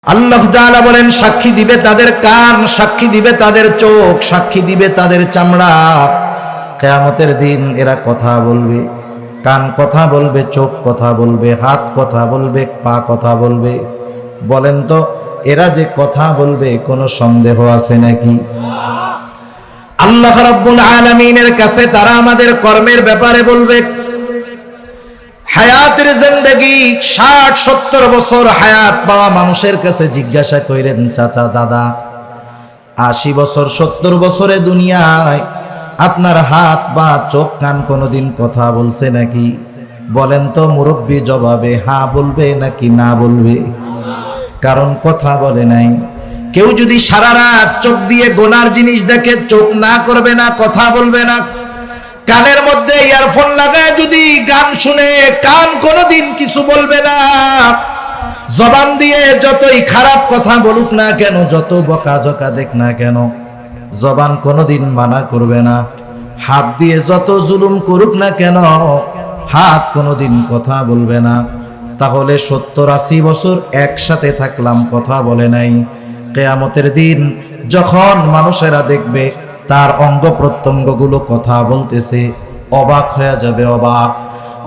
আল্লাহ তাআলা বলেন সাক্ষী দিবে তাদের কান, সাক্ষী দিবে তাদের চোখ, সাক্ষী দিবে তাদের চামড়া। কিয়ামতের দিন এরা কথা বলবে, কান কথা বলবে, চোখ কথা বলবে, হাত কথা বলবে, পা কথা বলবে। বলেন তো এরা যে কথা বলবে কোনো সন্দেহ আছে নাকি? আল্লাহ রাব্বুল আলামিনের কাছে তারা আমাদের কর্মের ব্যাপারে বলবে। হায়াতের জিন্দেগি ৬০-৭০ বছর হায়াত পাওয়া মানুষের কাছে জিজ্ঞাসা কইরেন, চাচা দাদা ৮০ বছর ৭০ বছরে দুনিয়ায় আপনার হাত বা চোখ কান কোনোদিন কথা বলছে নাকি? বলেন তো মুরব্বী জবাবে হ্যাঁ বলবে নাকি না বলবে? কারণ কথা বলে নাই। কেউ যদি সারা রাত চোখ দিয়ে গোনার জিনিস দেখে চোখ না করবে না, কথা বলবে না। কানের মধ্যে ইয়ারফোন লাগায় যদি গান শুনে কান কোনোদিন কিছু বলবে না। জবান দিয়ে যতই খারাপ কথা বলুক না কেন, যত বকাঝকা দেখ না কেন, জবান কোনোদিন মানা করবে না। হাত দিয়ে যত জুলুম করুক না কেন, হাত কোনোদিন কথা বলবে না। তাহলে ৭০-৮০ বছর একসাথে থাকলাম, কথা বলে নাই। কিয়ামতের দিন যখন মানুষেরা দেখবে তার অঙ্গ প্রত্যঙ্গগুলো কথা বলতেছে, অবাক হয়ে যাবে।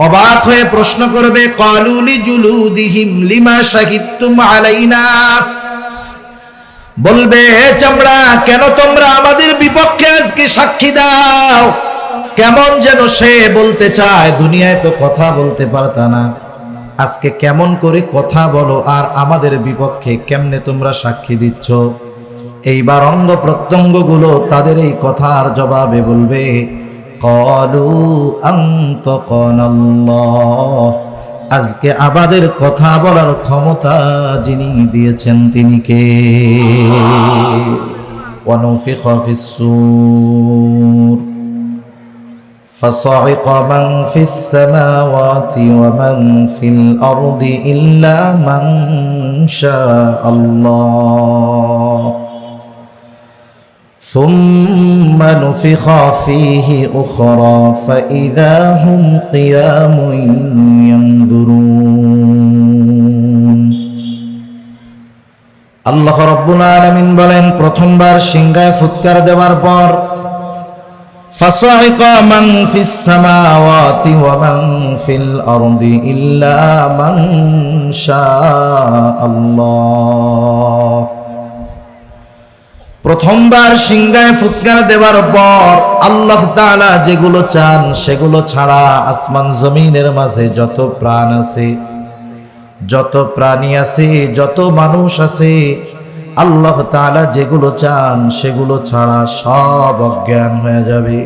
অবাক হয়ে প্রশ্ন করবে, ক্বালু লিজুলুদিহিম লিমা শাহিদতুম আলাইনা। বলবে চামড়া, কেন তোমরা আমাদের বিপক্ষে আজকে সাক্ষী দাও? কেমন যেন সে বলতে চায়, দুনিয়ায় তো কথা বলতে পারতা না, আজকে কেমন করে কথা বলো আর আমাদের বিপক্ষে কেমনে তোমরা সাক্ষী দিচ্ছ? এইবার অঙ্গ প্রত্যঙ্গগুলো তাদের এই কথার জবাবে বলবে, ক্বালু আনতাকানাল্লাহ। আজকে আমাদের কথা বলার ক্ষমতা যিনি দিয়েছেন তিনি কে? ওয়া নুফিখা ফিস-সূর فصعق من في السماوات ومن في الأرض إلا من شاء الله ثم نفخ فيه أخرى فإذا هم قيام ينظرون। আল্লাহ রাব্বুল আলামিন বলেন, প্রথমবার সিংহায় ফুৎকার দেওয়ার পর فصعق من في السماوات ومن في الأرض إلا من شاء الله। প্রথমবার সিংহায় ফুৎকার দেওয়ার পর আল্লাহ তাআলা যেগুলো চান সেগুলো ছাড়া আসমান জমিনের মাঝে যত প্রাণ আছে, যত প্রাণী আছে, যত মানুষ আছে, আল্লাহ তাআলা যেগুলো চান সেগুলো ছাড়া সব অজ্ঞান হয়ে যাবে।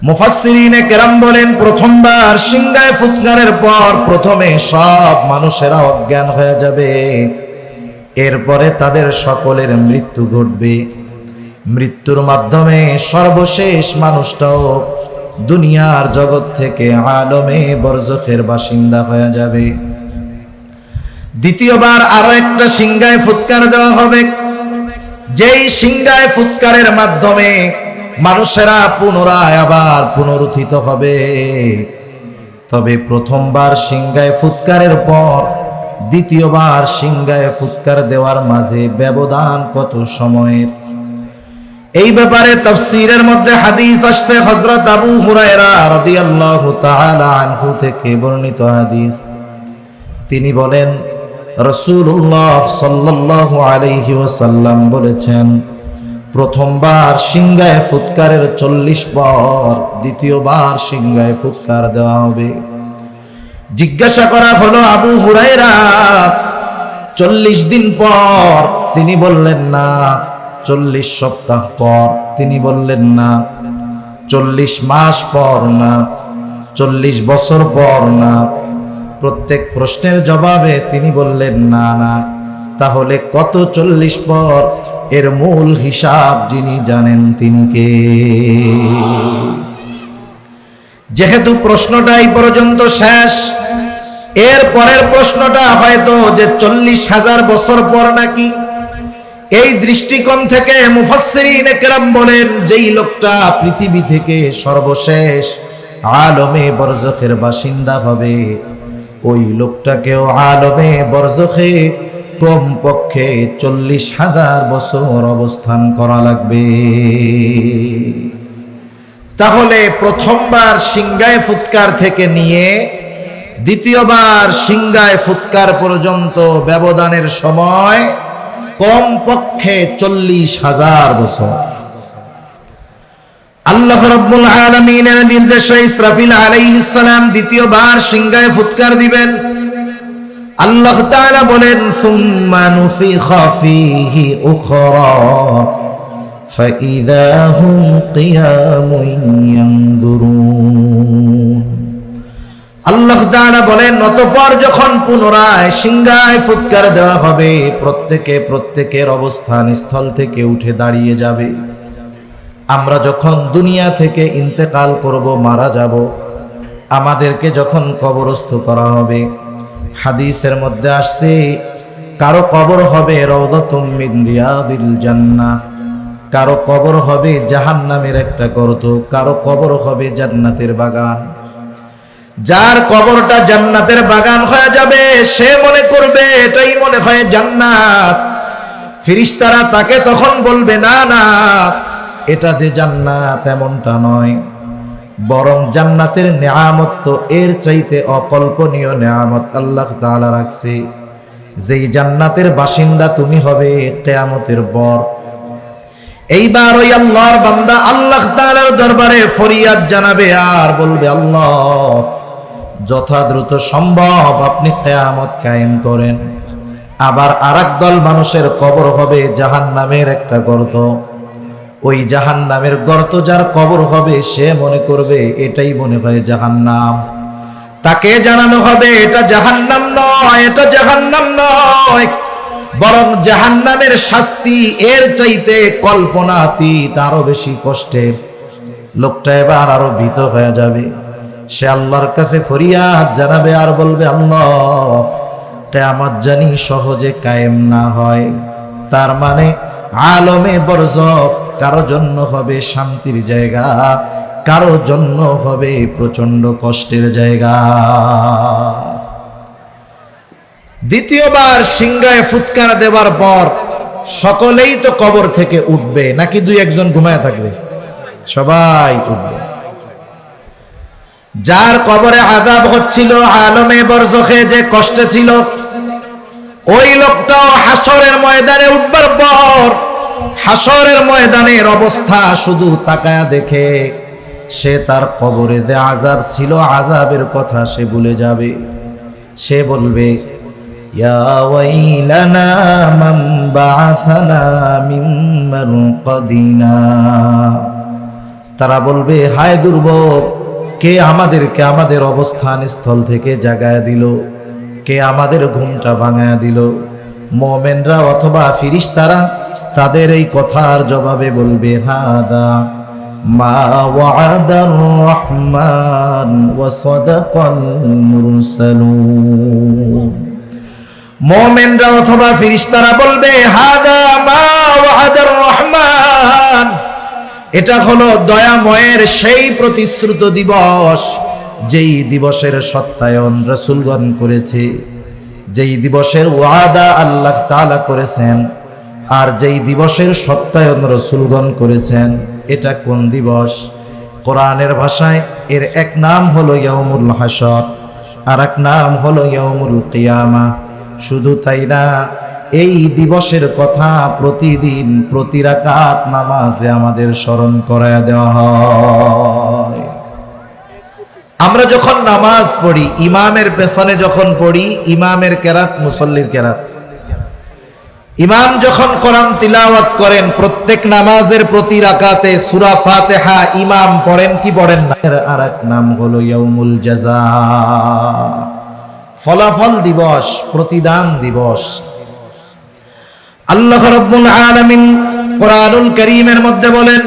মুফাসসিরিনে কেরাম বলেন, প্রথমবার সিংহায় ফুৎকারের পর প্রথমে সব মানুষেরা অজ্ঞান হয়ে যাবে, এরপরে তাদের সকলের মৃত্যু ঘটবে। মৃত্যুর মাধ্যমে সর্বশেষ মানুষটাও দুনিয়ার জগৎ থেকে আলমে বরজখের বাসিন্দা হয়ে যাবে। দ্বিতীয়বার আরো একটা সিংহায় ফুৎকার দেওয়া হবে, যেই সিংহায় ফুৎকারের মাধ্যমে মানুষেরা পুনরায় আবার পুনরুত্থিত হবে। তবে প্রথমবার সিংহায় ফুৎকারের পর দ্বিতীয়বার সিংহায় ফুৎকার দেওয়ার মাঝে ব্যবধান কত সময়ের? এই ব্যাপারে তাফসীরের মধ্যে হাদিস আসছে। হযরত আবু হুরায়রা রাদিয়াল্লাহু তাআলা আনহু থেকে বর্ণিত হাদিস। তিনি বলেন, রাসূলুল্লাহ সাল্লাল্লাহু আলাইহি ওয়াসাল্লাম বলেছেন, প্রথমবার সিংহায় ফুৎকারের ৪০ পর দ্বিতীয়বার সিংহায় ফুৎকার দেওয়া হবে। জিজ্ঞাসা করা হলো, আবু হুরায়রা ৪০ দিন পর? তিনি বললেন না। ৪০ সপ্তাহ পর? তিনি বললেন না। ৪০ মাস পর? না। ৪০ বছর পর? না। প্রত্যেক প্রশ্নের জবাবে তিনি বললেন না না। তাহলে কত ৪০ পর? এর মূল হিসাব যিনি জানেন তিনি কে? যেহেতু প্রশ্নটা এই পর্যন্ত শেষ, এর পরের প্রশ্নটা হয়তো যে ৪০,০০০ বছর পর নাকি, এই দৃষ্টিকোণ থেকে মুফাসসিরিনে কেরাম বলেন, যেই লোকটা পৃথিবী থেকে সর্বশেষ আলমে বরজখের বাসিন্দা হবে, ওই লোকটাকেও আলমে বরজখে কমপক্ষে 40,000 বছর অবস্থান করা লাগবে। তাহলে প্রথমবার সিংগায় ফুৎকার থেকে নিয়ে দ্বিতীয়বার সিংগায় ফুৎকার পর্যন্ত ব্যবধানের সময় কমপক্ষে 40,000 বছর। আল্লাহ রাব্বুল আলামিনের নির্দেশে ইসরাফিল আলাইহিস সালাম দ্বিতীয়বার সিংগায় ফুৎকার দিবেন। আল্লাহ তাআলা বলেন, সুম্মা নুফিখা ফীহি উখরা ফাইযা হুম কিয়ামুন ইয়ানদুরুন। আল্লাহ তাআলা বলেন, অতঃপর যখন পুনরায় সিংগায় ফুৎকার দেওয়া হবে, প্রত্যেকের অবস্থান স্থল থেকে উঠে দাঁড়িয়ে যাবে। আমরা যখন দুনিয়া থেকে ইন্তেকাল করব, মারা যাব, আমাদেরকে যখন কবরস্থ করা হবে, হাদিসের মধ্যে আসছে কারো কবর হবে রাউদাতুম মিন রিয়াদিল জান্নাহ, কারো কবর হবে জাহান্নামের একটা গর্ত, কারো কবর হবে জান্নাতের বাগান। যার কবরটা জান্নাতের বাগান হয়ে যাবে সে মনে করবে এটাই মনে হয় জান্নাত। ফেরেশতারা তাকে তখন বলবে, না না, এটা যে জান্নাত এমনটা নয়, বরং জান্নাতের নেয়ামত তো এর চাইতে অকল্পনীয় নেয়ামত আল্লাহ তাআলা রাখছে। যেই জান্নাতের বাসিন্দা তুমি হবে কিয়ামতের পর। এইবার ওই আল্লাহর বান্দা আল্লাহ তাআলার দরবারে ফরিয়াদ জানাবে আর বলবে, আল্লাহ যথাদ্রুত সম্ভব আপনি কিয়ামত কায়েম করেন। আবার আরেক দল মানুষের কবর হবে জাহান্নামের একটা গর্ত। ওই জাহান্নামের গর্ত যার কবর হবে সে মনে করবে এটাই মনে হয় জাহান্নাম। তাকে জানানো হবে এটা জাহান্নাম নয়, এটা জাহান্নাম নয়, বরং জাহান্নামের শাস্তি এর চাইতে কল্পনাতীত আরো বেশি কষ্টের। লোকটা এবার আরো ভীত হয়ে যাবে। সে আল্লাহর কাছে ফরিয়াদ জানাবে আর বলবে, আল্লাহ কিয়ামত জানি সহজে কায়েম না হয়। তার মানে আলমে বরজখ কারো জন্য হবে শান্তির জায়গা, কারো জন্য হবে প্রচন্ড কষ্টের জায়গা। দ্বিতীয়বার সিংগায় ফুৎকার দেওয়ার পর সকলেই তো কবর থেকে উঠবে, নাকি দুই একজন ঘুমায় থাকবে? সবাই উঠবে। যার কবরে আযাব হচ্ছিল, আলমে বরজখে যে কষ্টে ছিল, ওই লোকটাও হাসরের ময়দানে উঠবার পর হাসরের ময়দানের অবস্থা শুধু তাকায়া দেখে সে তার কবরে যে আযাব ছিল, আযাবের কথা সে ভুলে যাবে। সে বলবে, ইয়া ওয়াইলানা মান বাআসানা মিন মারকাদিনা। তারা বলবে, হায় দুর্ভোগ, কে আমাদেরকে আমাদের অবস্থান স্থল থেকে জাগায় দিল, কে আমাদের ঘুমটা ভাঙায়া দিল। মুমিনরা অথবা ফেরেশতারা তাদের এই কথার জবাবে বলবে, হাদা মা ওয়াদার রহমান ওয়া সাদাকাল মুরসালুন। মুমিনরা অথবা ফেরেশতারা বলবে, হাদা মা ওয়াদার রহমান, এটা হলো দয়াময়ের সেই প্রতিশ্রুত দিবস যেই দিবসের সত্যায়ন রাসূলগণ করেছে, যেই দিবসের ওয়াদা আল্লাহ তাআলা করেছেন, আর যেই দিবসের সত্যায়ন রাসূলগণ করেছেন। এটা কোন দিবস? কোরআনের ভাষায় এর এক নাম হলো ইয়াউমুল হাসর, আর এক নাম হলো ইয়াউমুল কিয়ামা। শুধু তাই না, এই দিবসের কথা প্রতিদিন প্রতি রাকাত নামাজে আমাদের স্মরণ করায়া দেওয়া হয়। আমরা যখন নামাজ পড়ি, ইমামের পেছনে যখন পড়ি, ইমামের কেরাত মুসল্লির কেরাত। ইমাম যখন কোরআন তিলাওয়াত করেন, প্রত্যেক নামাজের প্রতি রাকাতে সূরা ফাতিহা ইমাম পড়েন কি পড়েন না? এর আরেক নাম হলো ইয়াউমুল জাযা, ফলাফল দিবস, প্রতিদান দিবস। আল্লাহ রাব্বুল আলামিন কোরআনুল কারীমের মধ্যে বলেন,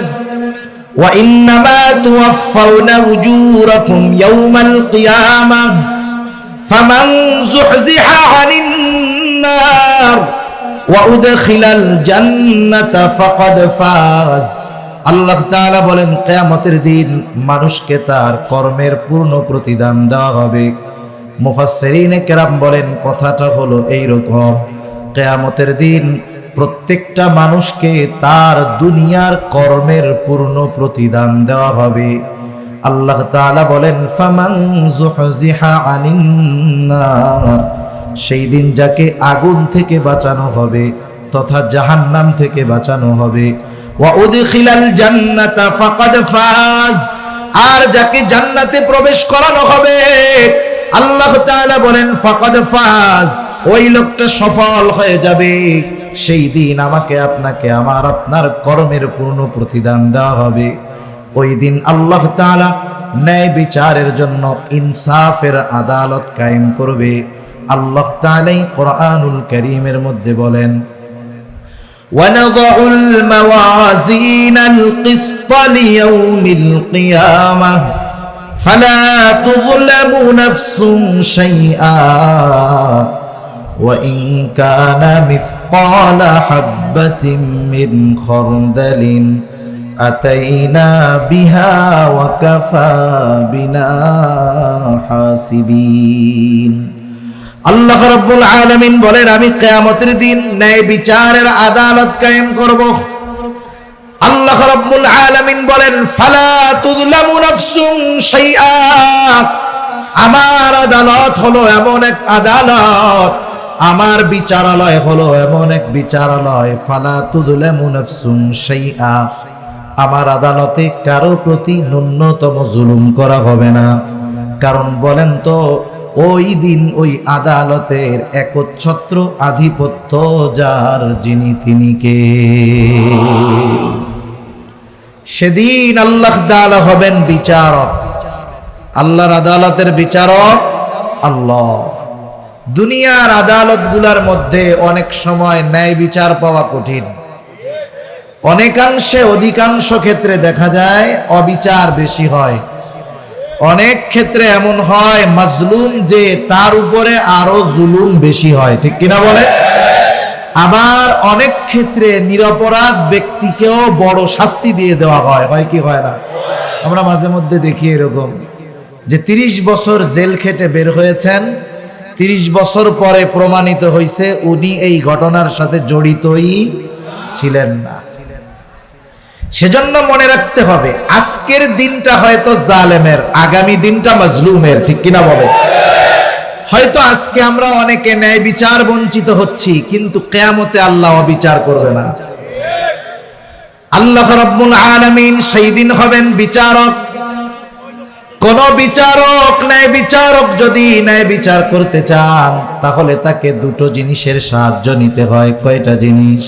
ওয়া ইন্নামা তুওয়াফাউনা উজুরাকুম ইয়াউমাল কিয়ামাহ ফামান যুহজিহা আনিন নার ওয়া উদখিলাল জান্নাতা ফাকাদ ফাজ। আল্লাহ তাআলা বলেন, কিয়ামতের দিন মানুষকে তার কর্মের পূর্ণ প্রতিদান দেওয়া হবে। মুফাসসিরিনে কেরাম বলেন, কথাটা হলো এইরকম, কিয়ামতের দিন প্রত্যেকটা মানুষকে তার দুনিয়ার কর্মের পূর্ণ প্রতিদান দেওয়া হবে। আল্লাহ তাআলা বলেন, ফামান যুহজিহা আনিন নার, সেই দিন যাকে আগুন থেকে বাঁচানো হবে তথা জাহান্নাম থেকে বাঁচানো হবে, ওয়া উদখিলাল জান্নাতা ফাকাদ ফাজ, আর যাকে জান্নাতে প্রবেশ করানো হবে আল্লাহ তাআলা বলেন ফাকাদ ফাজ, ওই লোকটা সফল হয়ে যাবে। সেই দিন আমাকে আপনাকে আমার আপনার কর্মের পূর্ণ প্রতিদান দেওয়া হবে। ওই দিন আল্লাহ তাআলা ন্যায় বিচারের জন্য ইনসাফের আদালত কায়েম করবে। আল্লাহ তাআলা কোরআনুল কারীমের মধ্যে বলেন, وَنَضَعُ الْمَوَازِينَ الْقِسْطَ لِيَوْمِ الْقِيَامَةِ فَلَا تُظْلَمُ نَفْسٌ شَيْئًا وَإِنْ كَانَ مِثْقَالَ حَبَّةٍ مِّنْ خَرْدَلٍ أَتَيْنَا بِهَا وَكَفَى بِنَا حَاسِبِينَ। আল্লাহ রাব্বুল আলামিন বলেন, আমি কিয়ামতের দিন ন্যায় বিচারের আদালত কায়েম করব। আল্লাহ রাব্বুল আলামিন বলেন, ফালা তুযলামু নাফসুন শাইআ, আমার আদালত হলো এমন এক আদালত, আমার বিচারালয় হলো এমন এক বিচারালয়, ফালা তুযলামু নাফসুন শাইআ, আমার আদালতে কারো প্রতি ন্যূনতম জুলুম করা হবে না। কারণ বলেন তো, ওই দিন ওই আদালতের একচ্ছত্র আধিপত্য যার, যিনি তিনি কে? সেদিন আল্লাহ তাআলা হবেন বিচারক, আল্লাহর আদালতের বিচারক আল্লাহ। দুনিয়ার আদালতগুলোর মধ্যে অনেক সময় ন্যায় বিচার পাওয়া কঠিন, অনেকাংশে অধিকাংশ ক্ষেত্রে দেখা যায় অবিচার বেশি হয়। অনেক ক্ষেত্রে এমন হয় মাজলুম যে তার উপরে আরো জুলুম বেশি হয়, ঠিক কিনা বলে? আবার অনেক ক্ষেত্রে নিরপরাধ ব্যক্তিকেও বড় শাস্তি দিয়ে দেওয়া হয়, হয় কি হয় না? আমরা মাঝে মধ্যে দেখি এরকম যে 30 বছর জেল খেটে বের হয়েছেন, 30 বছর পরে প্রমাণিত হয়েছে উনি এই ঘটনার সাথে জড়িতই ছিলেন না। সেজন্য মনে রাখতে হবে, আজকের দিনটা হয়তো জালেমের, আগামী দিনটা মাজলুমের, ঠিক কিনা বলে? হয়তো আজকে আমরা অনেকে ন্যায় বিচার বঞ্চিত হচ্ছি, কিন্তু কিয়ামতে আল্লাহ অবিচার করবে না। আল্লাহ রাব্বুল আলামিন সেই দিন হবেন বিচারক। কোন বিচারক, ন্যায় বিচারক যদি ন্যায় বিচার করতে চান তাহলে তাকে দুটো জিনিসের সাহায্য নিতে হয়। কয়টা জিনিস?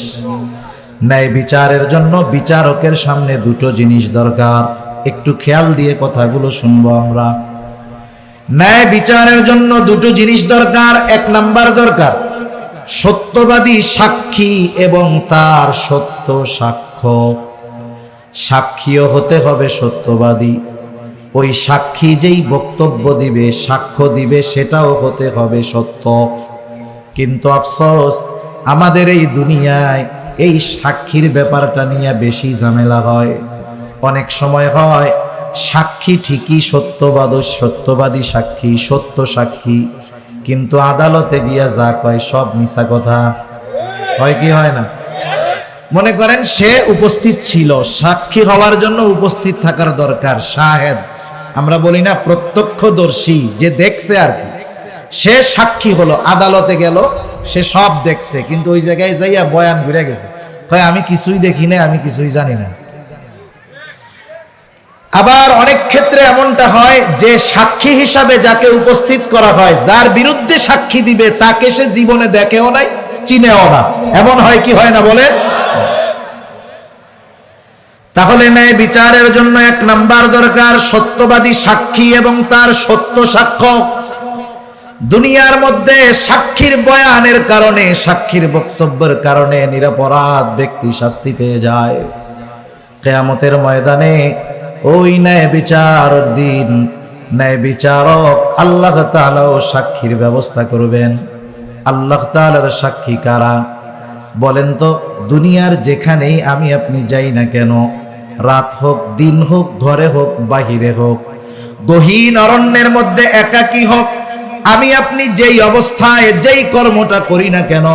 ন্যায় বিচারের জন্য বিচারকের সামনে দুটো জিনিস দরকার। একটু খেয়াল দিয়ে কথাগুলো শুনবো আমরা। ন্যায় বিচারের জন্য দুটো জিনিস দরকার। এক নাম্বার দরকার সত্যবাদী সাক্ষী এবং তার সত্য সাক্ষ্য। সাক্ষীও হতে হবে সত্যবাদী, ওই সাক্ষী যেই বক্তব্য দিবে, সাক্ষ্য দিবে, সেটাও হতে হবে সত্য। কিন্তু আফসোস, আমাদের এই দুনিয়ায় এই সাক্ষীর ব্যাপারটা নিয়ে বেশি ঝামেলা হয়। অনেক সময় হয় সাক্ষী ঠিকই সত্যবাদী সাক্ষী, সত্য সাক্ষী, কিন্তু আদালতে গিয়া যা কয় সব মিছা কথা। হয় কি হয় না? মনে করেন সে উপস্থিত ছিল, সাক্ষী হওয়ার জন্য উপস্থিত থাকার দরকার, শাহেদ আমরা বলি না, প্রত্যক্ষদর্শী, যে দেখছে আর কি, সে সাক্ষী হলো, আদালতে গেল, সে সব দেখছে, কিন্তু ওই জায়গায় যাইয়া বয়ান ঘুরে গেছে, কয় আমি কিছুই দেখি না, আমি কিছুই জানি না। আবার অনেক ক্ষেত্রে এমনটা হয় যে সাক্ষী হিসাবে যাকে উপস্থিত করা হয়, যার বিরুদ্ধে সাক্ষী দিবে, তাকে সে জীবনে দেখেও নাই, চিনেও না। এমন হয় কি হয় না বলেন? তাহলে ন্যায় বিচারের জন্য এক নাম্বার দরকার সত্যবাদী সাক্ষী এবং তার সত্য সাক্ষ্য। দুনিয়ার মধ্যে সাক্ষীর বয়ানের কারণে, সাক্ষীর বক্তব্যের কারণে নিরপরাধ ব্যক্তি শাস্তি পেয়ে যায়। কিয়ামতের ময়দানে ওই ন্যায় বিচার দিন ন্যায় বিচারক আল্লাহ তাআলাও সাক্ষীর ব্যবস্থা করবেন। আল্লাহ তাআলার সাক্ষী কারা বলেন তো? দুনিয়ার যেখানেই আমি আপনি যাই না কেন, রাত হোক, দিন হোক, ঘরে হোক, বাহিরে হোক, গহীন অরণ্যের মধ্যে একাকী হোক, আমি আপনি যেই অবস্থায় যেই কর্মটা করি না কেন,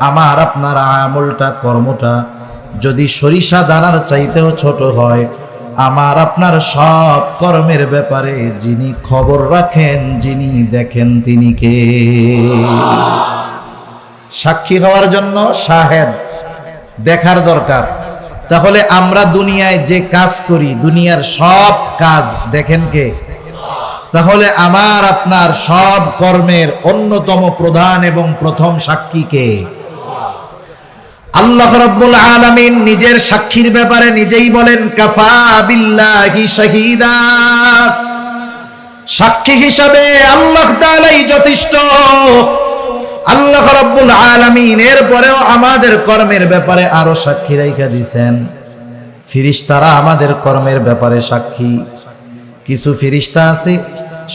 আমার আপনার আমলটা, কর্মটা যদি সরিষা দানার চাইতেও ছোট হয়, আমার আপনার সব কর্মের ব্যাপারে যিনি খবর রাখেন, যিনি দেখেন, তিনি কে? সাক্ষী হওয়ার জন্য শাহেদ দেখার দরকার। তাহলে আমরা দুনিয়ায় যে কাজ করি, দুনিয়ার সব কাজ দেখেন কে? তাহলে আমার আপনার সব কর্মের অন্যতম প্রধান এবং প্রথম সাক্ষী কে? আল্লাহ রাব্বুল আলামিন নিজের সাক্ষীর ব্যাপারে নিজেই বলেন, কাফা বিল্লাহি শাহিদা। সাক্ষী হিসাবে আল্লাহ তাআলাই যথেষ্ট। আল্লাহ রাব্বুল আলামিন এরপরেও আমাদের কর্মের ব্যাপারে আরো সাক্ষী রাইখা দিয়েছেন। ফেরেশতারা আমাদের কর্মের ব্যাপারে সাক্ষী। কিছু ফেরেশতা আছে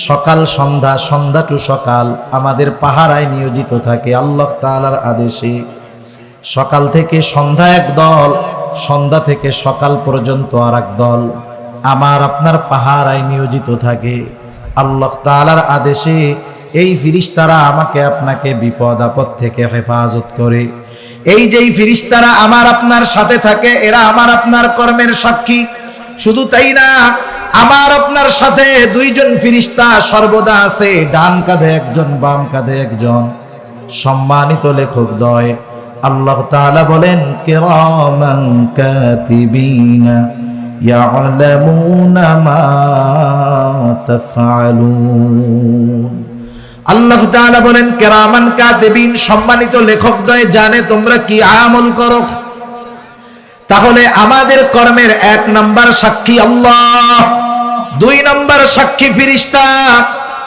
সকাল সন্ধ্যা, সন্ধ্যা টু সকাল আমাদের পাহারায় নিয়োজিত থাকে আল্লাহ তাআলার আদেশে। সকাল থেকে সন্ধ্যা এক দল, সন্ধ্যা থেকে সকাল পর্যন্ত আর এক দল আমার আপনার পাহারায় নিয়োজিত থাকে আল্লাহ তাআলার আদেশে। এই ফেরেশতারা আমাকে আপনাকে বিপদ আপদ থেকে হেফাজত করে। এই যেই ফেরেশতারা আমার আপনার সাথে থাকে, এরা আমার আপনার কর্মের সাক্ষী। শুধু তাই না, আমার আপনার সাথে দুইজন ফেরেশতা সর্বদা আছে, ডান কাঁধে একজন, বাম কাঁধে একজন। সম্মানিত লেখক দ্বয় আল্লাহ তাআলা বলেন, কিরামান কাতিবিনা ইয়ালামুনা মা তাফআলুন। আল্লাহ তাআলা বলেন কিরামান কাতিবিন, সম্মানিত লেখকদ্বয় জানে তোমরা কি আমল করো। তাহলে আমাদের কর্মের 1 নাম্বার সাক্ষী আল্লাহ, 2 নাম্বার সাক্ষী ফেরেশতা,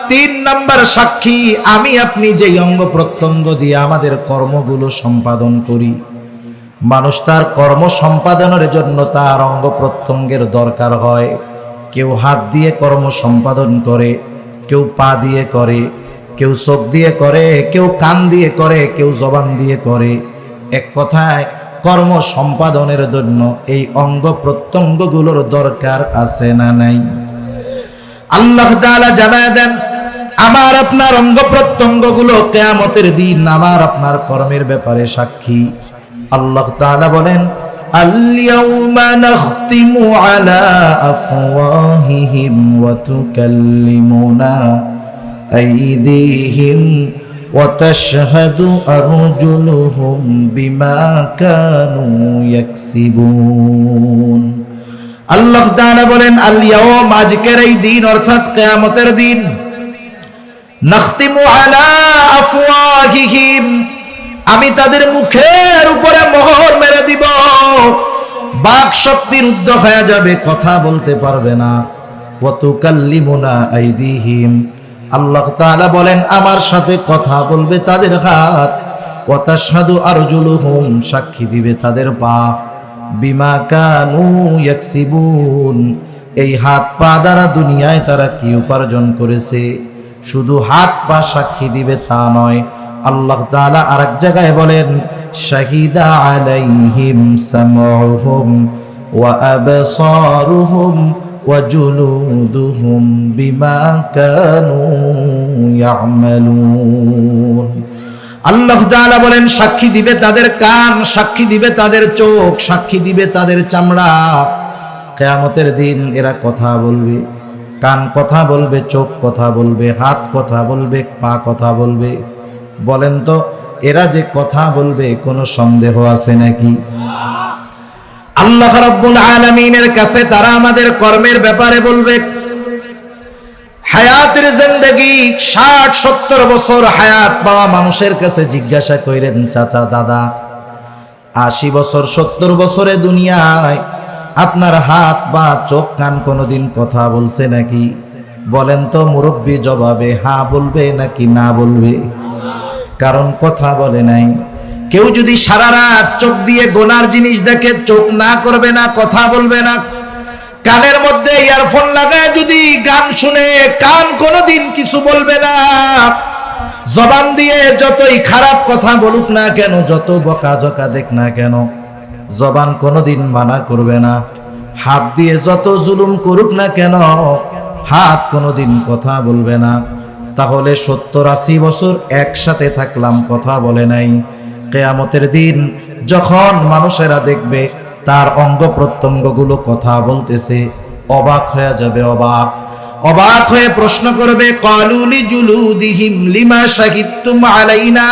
3 নাম্বার সাক্ষী আমি আপনি যেই অঙ্গ প্রত্যঙ্গ দিয়ে আমাদের কর্মগুলো সম্পাদন করি। মানুষ তার কর্ম সম্পাদনের জন্য তার অঙ্গ প্রত্যঙ্গের দরকার হয়। কেউ হাত দিয়ে কর্ম সম্পাদন করে, কেউ পা দিয়ে করে, কেউ চোখ দিয়ে করে, কেউ কান দিয়ে করে, কেউ জবান দিয়ে করে। এক কথায় কর্ম সম্পাদনের জন্য এই অঙ্গ প্রত্যঙ্গগুলোর দরকার আছে না নাই? আল্লাহ তাআলা জানায় দেন, আমার আপনার অঙ্গ প্রত্যঙ্গগুলো কিয়ামতের দিন আমার আপনার কর্মের ব্যাপারে সাক্ষী। আল্লাহ তাআলা বলেন, আল-ইয়াওমা নাখতিমু আলা আফওয়াহিহিম ওয়া তুকাল্লিমুনা আইদিহিম ওয়া তাশহাদু আরজুলুহুম বিমা কানু ইয়াকসিবুন। আল্লাহ তাআলা বলেন, আল-ইয়াওম, আজকের এই দিন অর্থাৎ কিয়ামতের দিন, নাখতিমু আলা আফওয়াহিহিম, আমি তাদের মুখের উপরে মোহর মেরে দিব। বাক শক্তি রুদ্ধ হয়ে যাবে, কথা বলতে পারবে না। ওয়া তুকাল্লিমুনা আইদিহিম, আল্লাহ তাআলা বলেন আমার সাথে কথা বলবে তাদের হাত। ওয়া তাশহাদু আরজুলুহুম, সাক্ষী দিবে তাদের পা। বিমা কানু ইয়াকসিবুন, এই হাত পা দ্বারা দুনিয়ায় তারা কি উপার্জন করেছে। শুধু হাত পা সাক্ষী দিবে তা নয়, আল্লাহ তাআলা আরেক জায়গায় বলেন, শাহিদা আলাইহিম সামউহুম ওয়া আবসারুহুম ওয়া জুলুদুহুম বিমা কানু ইয়ামালুন। আল্লাহ তাআলা বলেন সাক্ষী দিবে তাদের কান, সাক্ষী দিবে তাদের চোখ, সাক্ষী দিবে তাদের চামড়া। কিয়ামতের দিন এরা কথা বলবে, কান কথা বলবে, চোখ কথা বলবে, হাত কথা বলবে, পা কথা বলবে। বলেন তো এরা যে কথা বলবে কোনো সন্দেহ আছে নাকি? আল্লাহ রাব্বুল আলামিনের কাছে তারা আমাদের কর্মের ব্যাপারে বলবে। হায়াতের জিন্দেগি 60-70 বছর হায়াত পাওয়া মানুষের কাছে জিজ্ঞাসা কইরেন, চাচা দাদা 80 বছর 70 বছরে দুনিয়ায় আপনার হাত বা চোখ কান কোনোদিন কথা বলছে নাকি? বলেন তো মুরব্বী জবাবে হ্যাঁ বলবে নাকি না বলবে? কারণ কথা বলে নাই। কেউ যদি সারা রাত চোখ দিয়ে গোনার জিনিস দেখে, চোখ না করবে না, কথা বলবে না। কানের মধ্যে ইয়ারফোন লাগায় যদি গান শুনে, কান কোনোদিন কিছু বলবে না। জবান দিয়ে যতই খারাপ কথা বলুক না কেন, যত বকাঝকা দেখ না কেন, জবান কোনোদিন মানা করবে না। হাত দিয়ে যত জুলুম করুক না কেন, হাত কোনোদিন কথা বলবে না। তাহলে 70-80 বছর একসাথে থাকলাম, কথা বলে নাই। কিয়ামতের দিন যখন মানুষেরা দেখবে তার অঙ্গ প্রত্যঙ্গগুলো কথা বলতেছে, অবাক হয়ে যাবে, অবাক হয়ে প্রশ্ন করবে, ক্বালু লিজুলুদিহিম লিমা শাহিদতুম আলাইনা,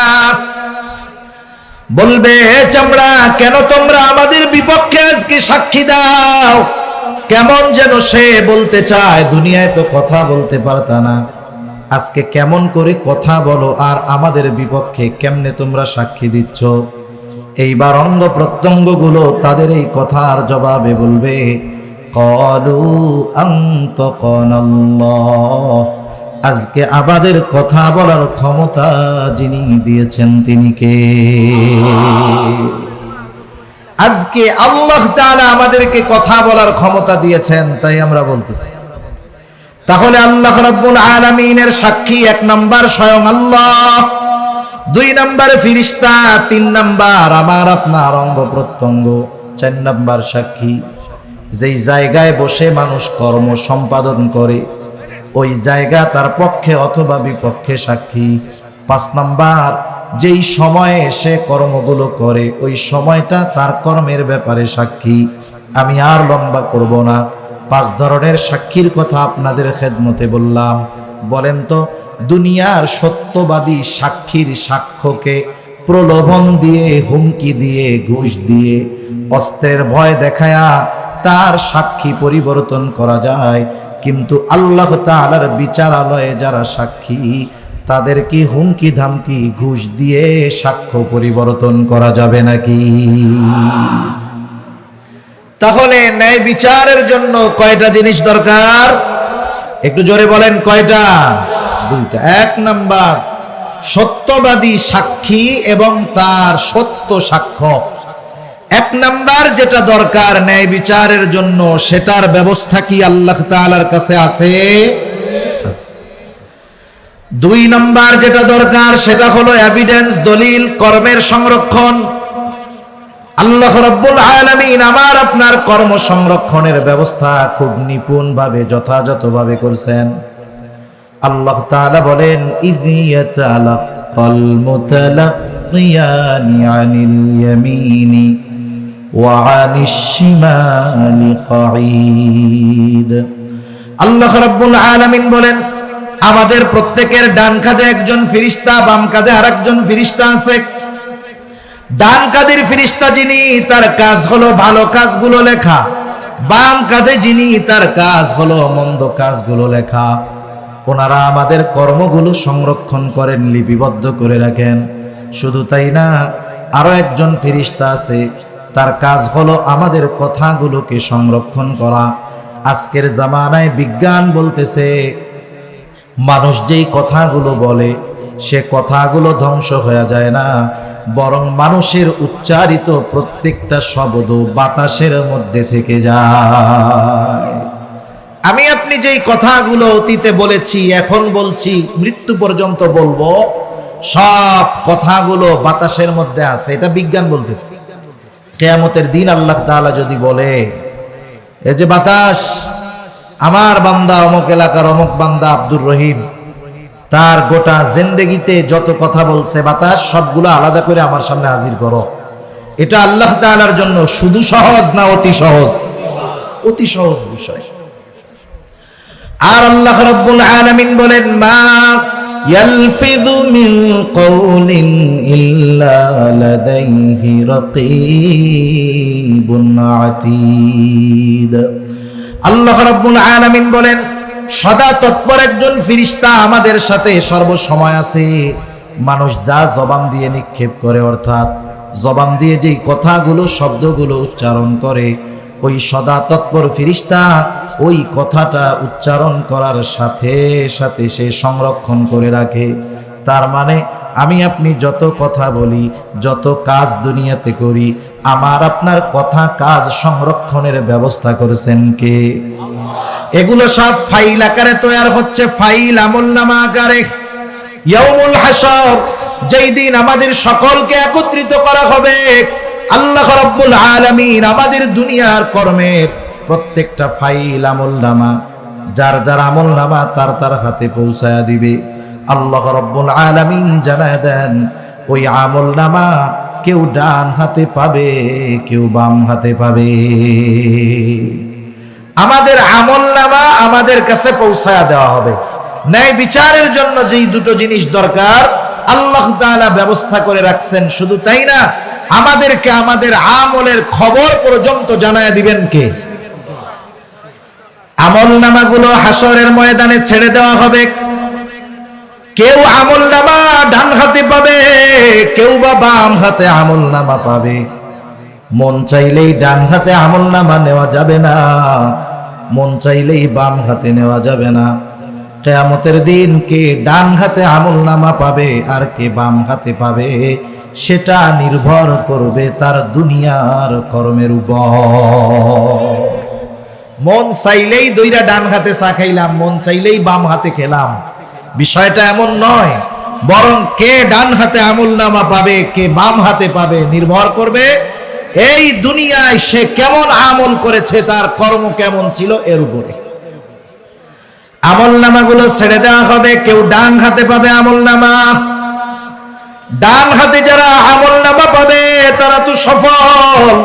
বলবে হে চামড়া, কেন তোমরা আমাদের বিপক্ষে আজকে সাক্ষী দাও? কেমন যেন সে বলতে চায়, দুনিয়ায় তো কথা বলতে পারতা না, আজকে কেমন করে কথা বলো আর আমাদের বিপক্ষে কেমনে তোমরা সাক্ষী দিচ্ছ? এইবার অঙ্গ প্রত্যঙ্গগুলো তাদের এই কথার জবাবে বলবে, ক্বালু আনতাকানাল্লাহ, আজকে আমাদের কথা বলার ক্ষমতা যিনি দিয়েছেন তিনি কে? আজকে আল্লাহ তাআলা আমাদেরকে কথা বলার ক্ষমতা দিয়েছেন, তাই আমরা বলতেছি। তাহলে আল্লাহ রাব্বুল আলামিনের সাক্ষী 1 নাম্বার স্বয়ং আল্লাহ, 2 নাম্বার ফেরেশতা, 3 নাম্বার আমার আপনার অঙ্গ প্রত্যঙ্গ, 4 নাম্বার সাক্ষী যেই জায়গায় বসে মানুষ কর্ম সম্পাদন করে ওই জায়গা তার পক্ষে অথবা বিপক্ষে সাক্ষী, 5 নাম্বার যেই সময়ে সে কর্মগুলো করে ওই সময়টা তার কর্মের ব্যাপারে সাক্ষী। আমি আর লম্বা করব না, 5 ধরনের সাক্ষীর কথা আপনাদের খেদমতে বললাম। বলেন তো, দুনিয়ার সত্যবাদী সাক্ষীর সাক্ষ্যকে প্রলোভন দিয়ে, হুমকি দিয়ে, ঘুষ দিয়ে, অস্ত্রের ভয় দেখায়া তার সাক্ষী পরিবর্তন করা যায়, কিন্তু আল্লাহ তাআলার বিচারালয়ে যারা সাক্ষী তাদের কি হুমকি ধামকি ঘুষ দিয়ে সাক্ষ্য পরিবর্তন করা যাবে নাকি? তাহলে ন্যায় বিচারের জন্য কয়টা জিনিস দরকার? একটু জোরে বলেন, কয়টা? 2টা। 1 নাম্বার সত্যবাদী সাক্ষী এবং তার সত্য সাক্ষ্য। 1 নাম্বার যেটা দরকার ন্যায় বিচারের জন্য, সেটার ব্যবস্থা কি আল্লাহ তাআলার কাছে আছে? 2 নাম্বার যেটা দরকার সেটা হলো এভিডেন্স, দলিল, কর্মের সংরক্ষণ। আল্লাহ রাব্বুল আলামিন আমার আপনার কর্ম সংরক্ষণের ব্যবস্থা খুব নিপুণভাবে যথাযথভাবে করছেন। আল্লাহ তাআলা বলেন, ইযি ইয়াতালাক্কাল মুতালাক্কিয়ানি আনিল ইয়ামিনি ওয়া আনিশ শিমালি কাঈদ। আল্লাহ রাব্বুল আলামিন বলেন, আমাদের প্রত্যেকের ডান কাঁধে একজন ফেরেশতা, বাম কাঁধে আরেকজন ফেরেশতা আছে। ডান কাঁধের ফেরেশতা যিনি, তার কাজ হলো ভালো কাজগুলো লেখা, বাম কাঁধে যিনি, তার কাজ হলো মন্দ কাজগুলো লেখা। ওনারা আমাদের কর্মগুলো সংরক্ষণ করেন, লিপিবদ্ধ করে রাখেন। শুধু তাই না, আরো একজন ফেরেশতা আছে, তার কাজ হলো আমাদের কথাগুলোকে সংরক্ষণ করা। আজকের জামানায় বিজ্ঞান বলতেছে মানুষ যেই কথাগুলো বলে সে কথাগুলো ধ্বংস হয়ে যায় না, বরং মানুষের উচ্চারিত প্রত্যেকটা শব্দ বাতাসের মধ্যে থেকে যায়। আমি আপনি যেই কথাগুলো অতীতে বলেছি, এখন বলছি, মৃত্যু পর্যন্ত বলবো, সব কথাগুলো বাতাসের মধ্যে আছে, এটা বিজ্ঞান বলতেছে। কিয়ামতের দিন আল্লাহ তাআলা যদি বলে, এই যে বাতাস, আমার বান্দা অমুক এলাকার অমুক বান্দা আব্দুর রহিম, তার গোটা জিন্দেগিতে যত কথা বলছে বাতাস, সবগুলো আলাদা করে আমার সামনে হাজির করো। এটা আল্লাহ তাআলার জন্য শুধু সহজ না অতি সহজ? অতি সহজ বিষয়। আর আল্লাহ রাব্বুল আলামিন বলেন, মা ইয়ালফিযু মিন কওলিন ইল্লা লাদাইহি রাকীবুন আতীদ। আল্লাহ রাব্বুল আলামিন বলেন, সদা তৎপর একজন ফেরেশতা আমাদের সাথে সর্বসময় আছে। মানুষ যা জবান দিয়ে নিক্ষেপ করে, অর্থাৎ জবান দিয়ে যেই কথাগুলো, শব্দগুলো উচ্চারণ করে, ওই সদা তৎপর ফেরেশতা ওই কথাটা উচ্চারণ করার সাথে সাথে সে সংরক্ষণ করে রাখে। তার মানে আমি আপনি যত কথা বলি, যত কাজ দুনিয়াতে করি, আমার আপনার কথা কাজ সংরক্ষণের ব্যবস্থা করেছেন কে? এগুলো সব ফাইল আকারে তৈরি হচ্ছে, ফাইল আমলনামা আকারে। ইয়াউমুল হাসর, যেই দিন আমাদের সকলকে একত্রিত করা হবে, আল্লাহ রাব্বুল আলামিন আমাদের দুনিয়ার কর্মের প্রত্যেকটা ফাইল আমলনামা, যার যার আমলনামা তার তার হাতে পৌঁছায়া দিবে। আল্লাহ রাব্বুল আলামিন জানায় দেন, ওই আমলনামা কেউ ডান হাতে পাবে, কেউ বাম হাতে পাবে। আমাদের আমলনামা আমাদের কাছে পৌঁছায়া দেওয়া হবে। ন্যায় বিচারের জন্য যেই দুটো জিনিস দরকার আল্লাহ তাআলা ব্যবস্থা করে রাখছেন, শুধু তাই না, আমাদেরকে আমাদের আমলের খবর পর্যন্ত জানায় দিবেন কে? আমলনামাগুলো হাসরের ময়দানে ছেড়ে দেওয়া হবে। কেউ আমলনামা ডান হাতে পাবে, কেউ বা বাম হাতে আমলনামা পাবে। মন চাইলেই ডান হাতে আমলনামা নেওয়া যাবে না, মন চাইলেই বাম হাতে নেওয়া যাবে না। কিয়ামতের দিন কে ডান হাতে আমলনামা পাবে আর কে বাম হাতে পাবে, সেটা নির্ভর করবে তার দুনিয়ার কর্মের উপর। মন চাইলেই দইরা ডান হাতে চা খাইলাম, মন চাইলেই বাম হাতে খেলাম, বিষয়টা এমন নয়। বরং কে ডান হাতে আমলনামা পাবে, কে বাম হাতে পাবে, নির্ভর করবে এই দুনিয়ায় সে কেমন আমল করেছে, তার কর্ম কেমন ছিল এর উপরে। আমলনামাগুলো ছেড়ে দেওয়া হবে। কেউ ডান হাতে পাবে আমলনামা। ডান হাতে যারা আমলনামা পাবে তারা তো সফল,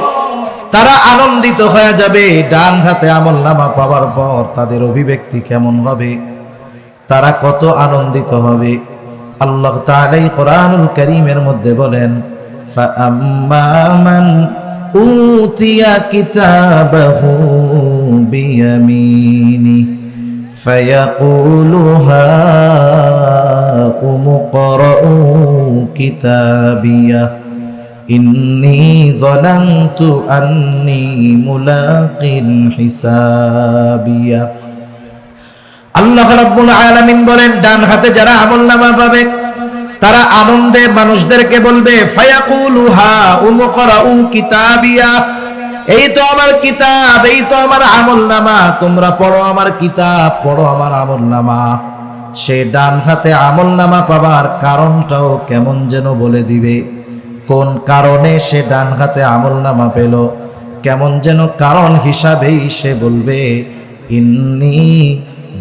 তারা আনন্দিত হয়ে যাবে। ডান হাতে আমলনামা পাওয়ার পর তাদের অভিব্যক্তি কেমন হবে, তারা কত আনন্দিত হবে। আল্লাহ তাআলা কোরআনুল কারীমের মধ্যে বলেন, ফাআম্মা মান উতিয়া কিতাবাহু বিয়ামিনি ফায়াকুলু হাকুম ইকরাউ কিতাবিয়া ইন্নী যানানতু আন্নী মুলাকিন হিসাবিয়া। আল্লাহ রাব্বুল আলামিন বলেন, ডান হাতে যারা আমলনামা পাবে তারা আনন্দে মানুষদেরকে বলবে, ফায়াকুলু হাকুম ইকরাউ কিতাবিয়া, এই তো আমার কিতাব, এই তো আমার আমলনামা, তোমরা পড়ো আমার কিতাব, পড়ো আমার আমলনামা। সে ডান হাতে আমলনামা পাবার কারণটাও কেমন যেন বলে দিবে। কোন কারণে সে ডান হাতে আমলনামা পেল, কেমন যেন কারণ হিসাবেই সে বলবে, ইন্নী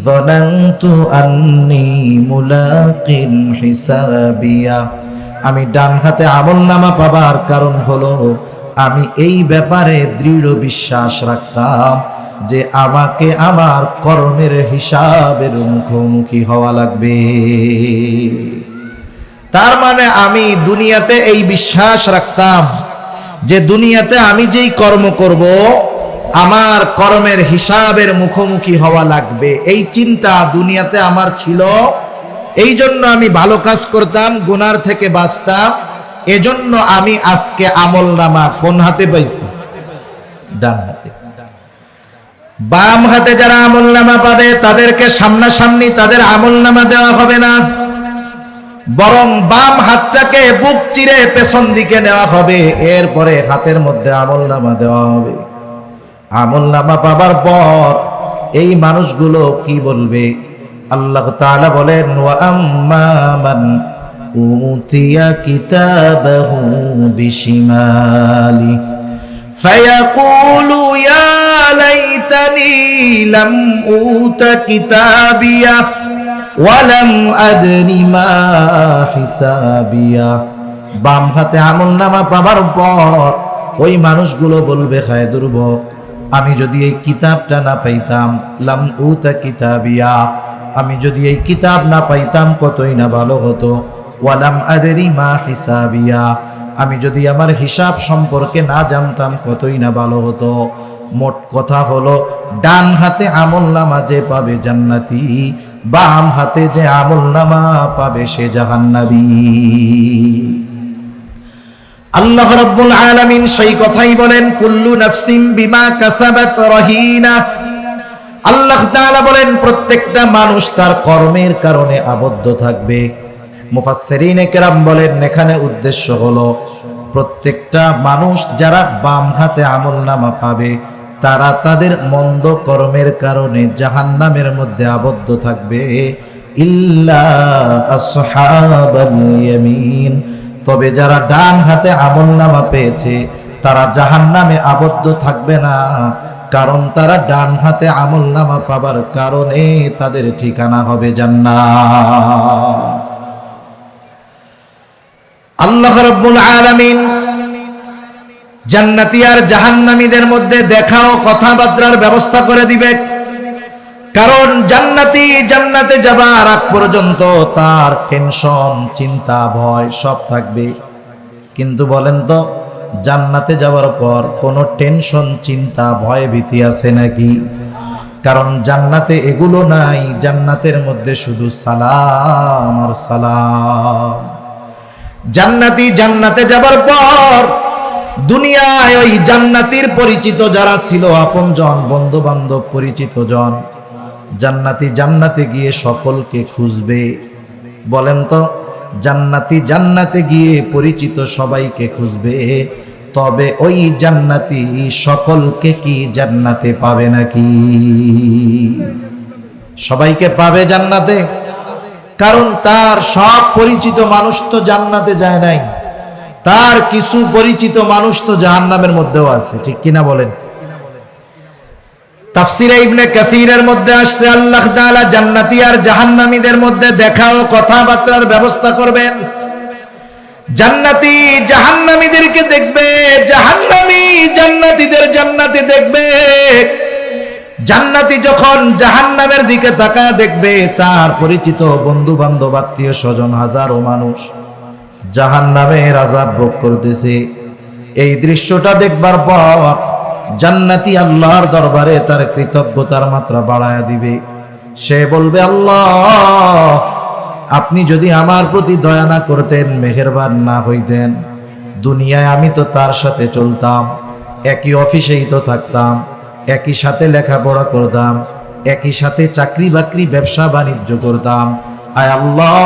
যানানতু আন্নী মুলাকিন হিসাবিয়া, আমি ডান হাতে আমলনামা পাবার কারণ হলো আমি এই ব্যাপারে দৃঢ় বিশ্বাস রাখতাম যে আমাকে আমার কর্মের হিসাবের মুখোমুখি হওয়া লাগবে। তার মানে আমি দুনিয়াতে এই বিশ্বাস রাখতাম যে দুনিয়াতে আমি যেই কর্ম করব আমার কর্মের হিসাবের মুখোমুখি হওয়া লাগবে, এই চিন্তা দুনিয়াতে আমার ছিল। এই জন্য আমি ভালো কাজ করতাম, গুনার থেকে বাঁচতাম। এজন্য আমি আজকে আমলনামা কোন হাতে পাইছি? ডান হাতে। বাম হাতে যারা আমলনামা পাবে তাদেরকে সামনাসামনি তাদের আমলনামা দেওয়া হবে না, বরং বাম হাতটাকে বুক চিরে পেছন দিকে নেওয়া হবে, এরপরে হাতের মধ্যে আমলনামা দেওয়া হবে। আমলনামা পাবার পর এই মানুষগুলো কি বলবে? আল্লাহ তাআলা বলেন, ওয়া আম্মা মান উতিয়া কিতাবাহু বিশিমালি ফায়াকুলু ইয়া লাইতানি লাম উতা কিতাবিয়া ওয়া লাম আদরি মা হিসাবিয়া। বাম হাতে আমলনামা পাবার পর ওই মানুষগুলো বলবে, হায় দুর্ভোগ, আমি যদি এই কিতাবটা না পাইতাম, লাম উতা কিতাবিয়া, আমি যদি এই কিতাব না পাইতাম কতই না ভালো হতো। ওয়ালাম আদরি মা হিসাবিয়া, আমি যদি আমার হিসাব সম্পর্কে না জানতাম কতই না ভালো হতো। মোট কথা হলো, ডান হাতে আমলনামা যে পাবে জান্নাতি, বাম হাতে যে আমলনামা পাবে সে জাহান্নামী। আল্লাহ রাব্বুল আলামিন সেই কথাই বলেন, কুল্লু নাফসিন বিমা কাসাবাত রহিনা। আল্লাহ তাআলা বলেন, প্রত্যেকটা মানুষ তার কর্মের কারণে আবদ্ধ থাকবে। মুফাসসিরিনে কেরাম বলেন, এখানে উদ্দেশ্য হলো প্রত্যেকটা মানুষ যারা বাম হাতে আমলনামা পাবে তারা তাদের মন্দ কর্মের কারণে জাহান্নামের মধ্যে আবদ্ধ থাকবে, ইল্লা আসহাবাল ইয়ামিন। তবে যারা ডান হাতে আমলনামা পেয়েছে তারা জাহান্নামে আবদ্ধ থাকবে না, কারণ তারা ডান হাতে আমলনামা পাবার কারণে তাদের ঠিকানা হবে জান্নাত। আল্লাহ রাব্বুল আলামিন জান্নাতি আর জাহান্নামীদের মধ্যে দেখা ও কথাবার্তার ব্যবস্থা করে দিবে। কারণ জান্নাতি জান্নাতে যাবার আগ পর্যন্ত তার টেনশন, চিন্তা, ভয় সব থাকবে। কিন্তু বলেন তো, জান্নাতে যাওয়ার পর কোনো টেনশন, চিন্তা, ভয়, ভীতি আছে নাকি? কারণ জান্নাতে এগুলো নাই। জান্নাতের মধ্যে শুধু সালাম আর সালাম। জান্নাতি জান্নাতে যাবার পর দুনিয়ায় ওই জান্নাতির পরিচিত যারা ছিল, আপনজন, বন্ধু বান্ধব, পরিচিত জন, জান্নাতি জান্নাতে গিয়ে সকলকে খুঁজবে। বলেন তো, জান্নাতি জান্নাতে গিয়ে পরিচিত সবাইকে খুঁজবে, তবে ওই জান্নাতি সকলকে কি জান্নাতে পাবে নাকি? সবাইকে পাবে জান্নাতে? কারণ তার সব পরিচিত মানুষ তো জান্নাতে যায় নাই, তার কিছু পরিচিত মানুষ তো জাহান্নামের মধ্যেও আছে। ঠিক কিনা বলেন? তাফসীরে ইবনে কাসীরের মধ্যে আসছে, আল্লাহ তাআলা জান্নাতি আর জাহান্নামীদের মধ্যে দেখা ও কথাবার্তার ব্যবস্থা করবেন। জান্নাতি জাহান্নামীদেরকে দেখবে, জাহান্নামী জান্নাতীদের জান্নাতে দেখবে। জান্নাতি যখন জাহান্নামের দিকে তাকায় দেখবে, তার পরিচিত বন্ধু বান্ধব, আত্মীয় স্বজন, হাজারো মানুষ জাহান্নামের আযাব ভোগ করতেছে। এই দৃশ্যটা দেখবার পর জান্নাতি আল্লাহর দরবারে তার কৃতজ্ঞতার মাত্রা বাড়ায়া দিবে। সে বলবে, আল্লাহ, আপনি যদি আমার প্রতি দয়া না করতেন, মেহেরবান না হইতেন, দুনিয়ায় আমি তো তার সাথে চলতাম, একই অফিসেই তো থাকতাম, একই সাথে লেখাপড়া করতাম, একই সাথে চাকরি বাকরি, ব্যবসা বাণিজ্য করতাম। আয় আল্লাহ,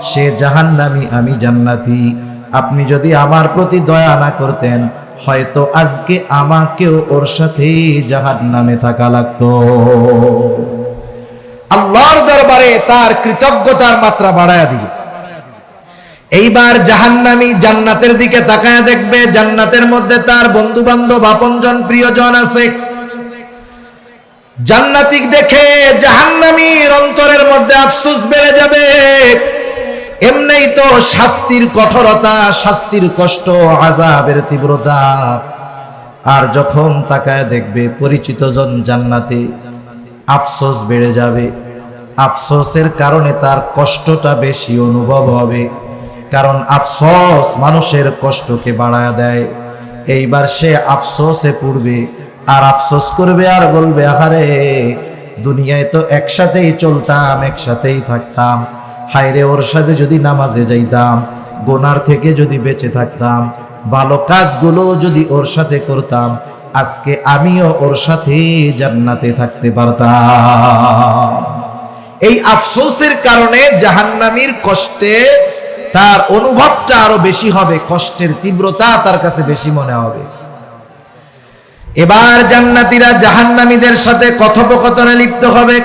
সে জাহান্নামী, আমি জান্নাতি। আপনি যদি আমার প্রতি দয়া না করতেন, হয়তো আজকে আমাকেও ওর সাথে জাহান্নামে থাকা লাগতো। আল্লাহর দরবারে তার কৃতজ্ঞতার মাত্রা বাড়ায়া দিবে। এইবার জাহান্নামী জান্নাতের দিকে তাকায়া দেখবে, জান্নাতের মধ্যে তার বন্ধু বান্ধব, আপনজন, প্রিয়জন আছে। জান্নাতি দেখে জাহান্নামীর অন্তরের মধ্যে আফসোস বেড়ে যাবে। এমনিই তো শাস্তির কঠোরতা, শাস্তির কষ্ট, আযাবের তীব্রতা। আর যখন তাকায় দেখবে পরিচিত জন জান্নাতে, আফসোস বেড়ে যাবে। আফসোসের কারণে তার কষ্টটা বেশি অনুভব হবে, কারণ আফসোস মানুষের কষ্টকে বাড়ায় দেয়। এইবার সে আফসোসে পড়বে, আর আফসোস করবে, আর বলবে, আহারে, দুনিয়ায় তো একসাথেই চলতাম, একসাথেই থাকতাম, হায়রে, ওর সাথে যদি নামাজে যাইতাম, গুনার থেকে যদি বেঁচে থাকতাম, ভালো কাজগুলো যদি ওর সাথে করতাম, আজকে আমিও ওর সাথে জান্নাতে থাকতে পারতাম। এই আফসোসের কারণে জাহান্নামীর কষ্টে তার অনুভবটা আরো বেশি হবে, কষ্টের তীব্রতা তার কাছে বেশি মনে হবে। এবার জান্নাতীরা জাহান্নামীদের সাথে কথোপকথনে লিপ্ত হবে।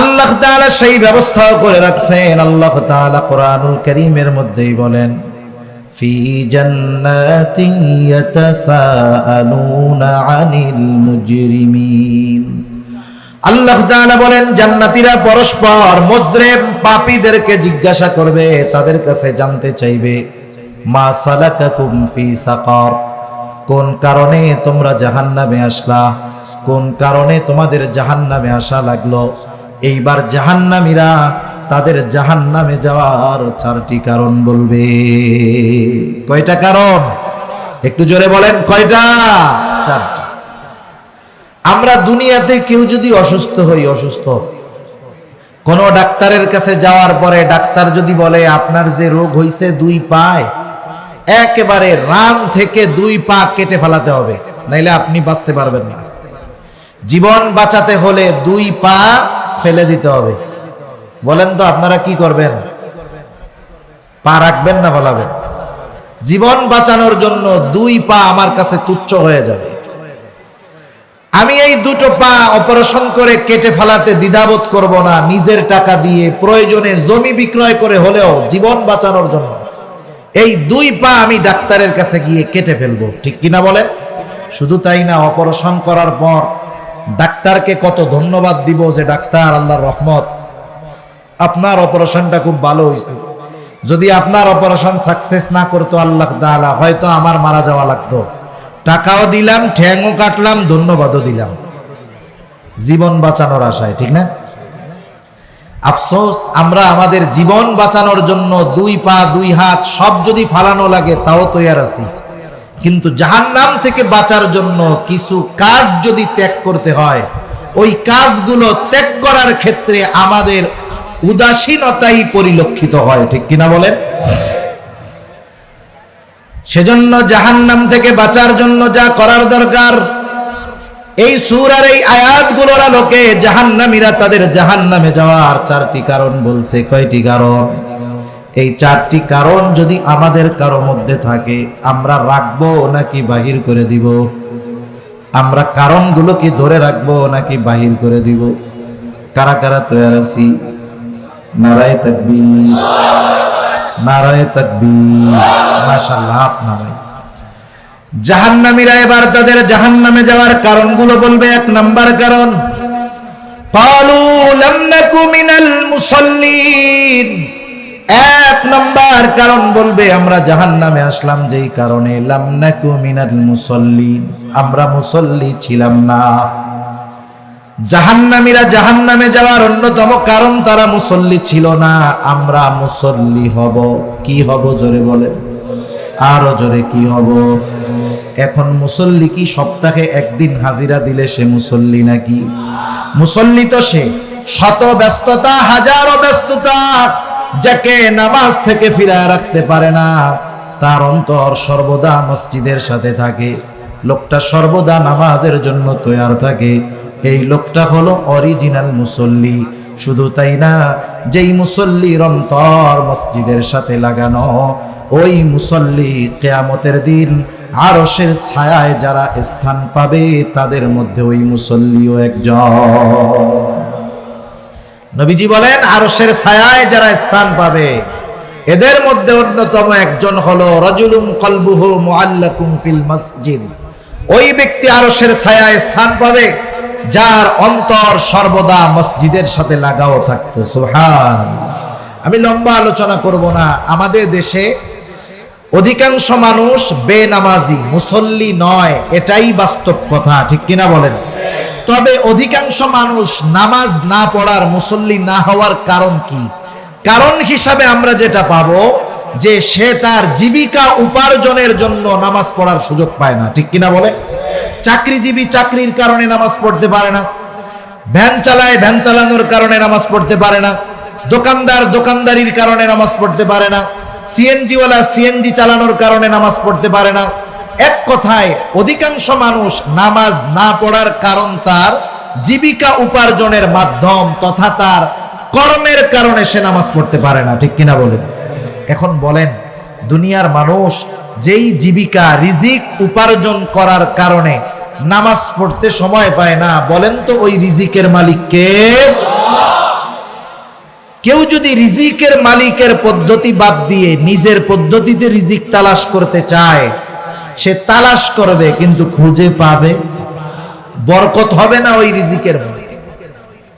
আল্লাহ তাআলা সেই ব্যবস্থাও করে রাখছেন। আল্লাহ তাআলা কোরআনুল কারীমের মধ্যেই বলেন, ফি জান্নাতিন ইয়াতাসাআলুনা আনিল মুজরিমিন। আল্লাহ তাআলা বলেন, জান্নাতীরা পরস্পর মুজরিম, পাপীদেরকে জিজ্ঞাসা করবে, তাদের কাছে জানতে চাইবে, মা সালাকাকুম ফি সাকার, কোন কারণে তোমরা জাহান্নামে আসলা, কোন কারণে তোমাদের জাহান্নামে আসা লাগলো। এইবার জাহান্নামীরা তাদের জাহান্নামে যাওয়ার 4টি কারণ বলবে। কয়টা কারণ? একটু জোরে বলেন, কয়টা? 4টা। আমরা দুনিয়াতে কেউ যদি অসুস্থ হই, অসুস্থ, কোন ডাক্তারের কাছে যাওয়ার পরে ডাক্তার যদি বলে আপনার যে রোগ হইছে 2 পায়, একেবারে রান থেকে 2 পা কেটে ফেলাতে হবে, নাইলে আপনি বাঁচতে পারবেন না। জীবন বাঁচাতে হলে 2 পা ফেলে দিতে হবে। বলেন তো আপনারা কি করবেন? পা রাখবেন না ফেলাবেন? জীবন বাঁচানোর জন্য 2 পা আমার কাছে তুচ্ছ হয়ে যাবে। আমি এই 2টো পা অপারেশন করে কেটে ফেলাতে দ্বিধাবোধ করব না। নিজের টাকা দিয়ে প্রয়োজনে জমি বিক্রয় করে হলেও জীবন বাঁচানোর জন্য এই 2 পা আমি ডাক্তারের কাছে গিয়ে কেটে ফেলবো। ঠিক কিনা বলেন? শুধু তাই না, অপারেশন করার পর ডাক্তারকে কত ধন্যবাদ দিব যে ডাক্তার, আল্লাহর রহমত, আপনার অপারেশনটা খুব ভালো হয়েছে। যদি আপনার অপারেশন সাকসেস না করতো আল্লাহ তাআলা, হয়তো আমার মারা যাওয়া লাগতো। টাকাও দিলাম, ঠ্যাংও কাটলাম, ধন্যবাদও দিলাম, জীবন বাঁচানোর আশায়, ঠিক না? আফসোস, আমরা আমাদের জীবন বাঁচানোর জন্য 2 পা 2 হাত সব যদি ফালানো লাগে তাও তৈয়ার আছি, কিন্তু জাহান্নাম থেকে বাঁচার জন্য কিছু কাজ যদি ত্যাগ করতে হয়, ওই কাজগুলো ত্যাগ করার ক্ষেত্রে আমাদের উদাসীনতাই পরিলক্ষিত হয়, ঠিক কিনা বলেন? সেজন্য জাহান্নাম থেকে বাঁচার জন্য যা করার দরকার, এই সূরার এই আয়াতগুলোর আলোকে জাহান্নামীরা তাদের জাহান্নামে যাওয়ার 4টি কারণ বলছে। কয়টি কারণ? এই 4টি কারণ যদি আমাদের কারো মধ্যে থাকে, আমরা রাখবো নাকি বাহির করে দিব? আমরা কারণগুলো কি ধরে রাখবো নাকি বাহির করে দিব? কারা কারা তৈয়ার আছি? নারায়ে তাকবীর, নারায়ে তাকবীর, মাশাআল্লাহ। আপনারা জাহান্নামীরা এবার তাদের জাহান্নামে যাওয়ার কারণগুলো বলবে। 1 নাম্বার কারণ, ক্বালু লাম নাকু মিনাল মুসাল্লিন। 1 নাম্বার কারণ বলবে, আমরা জাহান্নামে আসলাম যেই কারণে, লাম নাকু মিনাল মুসাল্লিন, আমরা মুসল্লি ছিলাম না। জাহান্নামীরা জাহান্নামে যাওয়ার অন্যতম কারণ তারা মুসল্লি ছিল না। আমরা মুসল্লি হব। কি হব জোরে বলেন, আরো জোরে কি হব? এখন মুসল্লি কি সপ্তাহে একদিন হাজিরা দিলে সে মুসল্লি নাকি? মুসল্লি তো সে শত ব্যস্ততা, হাজারো ব্যস্ততা, যাকে নামাজ থেকে ফিরায় রাখতে পারে না। তার অন্তর সর্বদা মসজিদের সাথে থাকে, লোকটা সর্বদা নামাজের জন্য তৈয়ার থাকে। এই লোকটা হলো অরিজিনাল মুসল্লি। শুধু তাই না, যেই মুসল্লির অন্তর মসজিদের সাথে লাগানো, ওই মুসল্লি কিয়ামতের দিন আরশের ছায়ায় যারা স্থান পাবে, তাদের মধ্যে ওই মুসল্লিও একজন। নবীজি বলেন, আরশের ছায়ায় যারা স্থান পাবে, এদের মধ্যে অন্যতম একজন হলো রাজুলুন কলবুহু মুআল্লাকুম ফিল মসজিদ। ওই ব্যক্তি আরশের ছায়ায় স্থান পাবে যার অন্তর সর্বদা মসজিদের সাথে লাগাও থাকতো। সুবহানাল্লাহ। আমি লম্বা আলোচনা করব না। আমাদের দেশে অধিকাংশ মানুষ বেনামাজি, মুসল্লি নয়, এটাই বাস্তব কথা, ঠিক কিনা বলেন? তবে অধিকাংশ মানুষ নামাজ না পড়ার, মুসল্লি না হওয়ার কারণ কি? কারণ হিসাবে আমরা যেটা পাবো, যে সে তার জীবিকা উপার্জনের জন্য নামাজ পড়ার সুযোগ পায় না, ঠিক কিনা বলে? চাকরিজীবী চাকরির কারণে নামাজ পড়তে পারে না, ভ্যান চালায় ভ্যান চালানোর কারণে নামাজ পড়তে পারে না, দোকানদার দোকানদারির কারণে নামাজ পড়তে পারে না, সিএনজিওয়ালা সিএনজি চালানোর কারণে নামাজ পড়তে পারে না। এক কথায় অধিকাংশ মানুষ নামাজ না পড়ার কারণ তার জীবিকা উপার্জনের মাধ্যম তথা তার কর্মের কারণে সে নামাজ পড়তে পারে না, ঠিক কিনা বলেন? এখন বলেন, দুনিয়ার মানুষ যেই জীবিকা রিজিক উপার্জন করার কারণে নামাজ পড়তে সময় পায় না, বলেন তো ওই রিজিকের মালিক কে? কেউ যদি রিজিকের মালিকের পদ্ধতি বাদ দিয়ে নিজের পদ্ধতিতে রিজিক তালাশ করতে চায়, সে তালাশ করবে কিন্তু খুঁজে পাবে, বরকত হবে না ওই রিজিকের।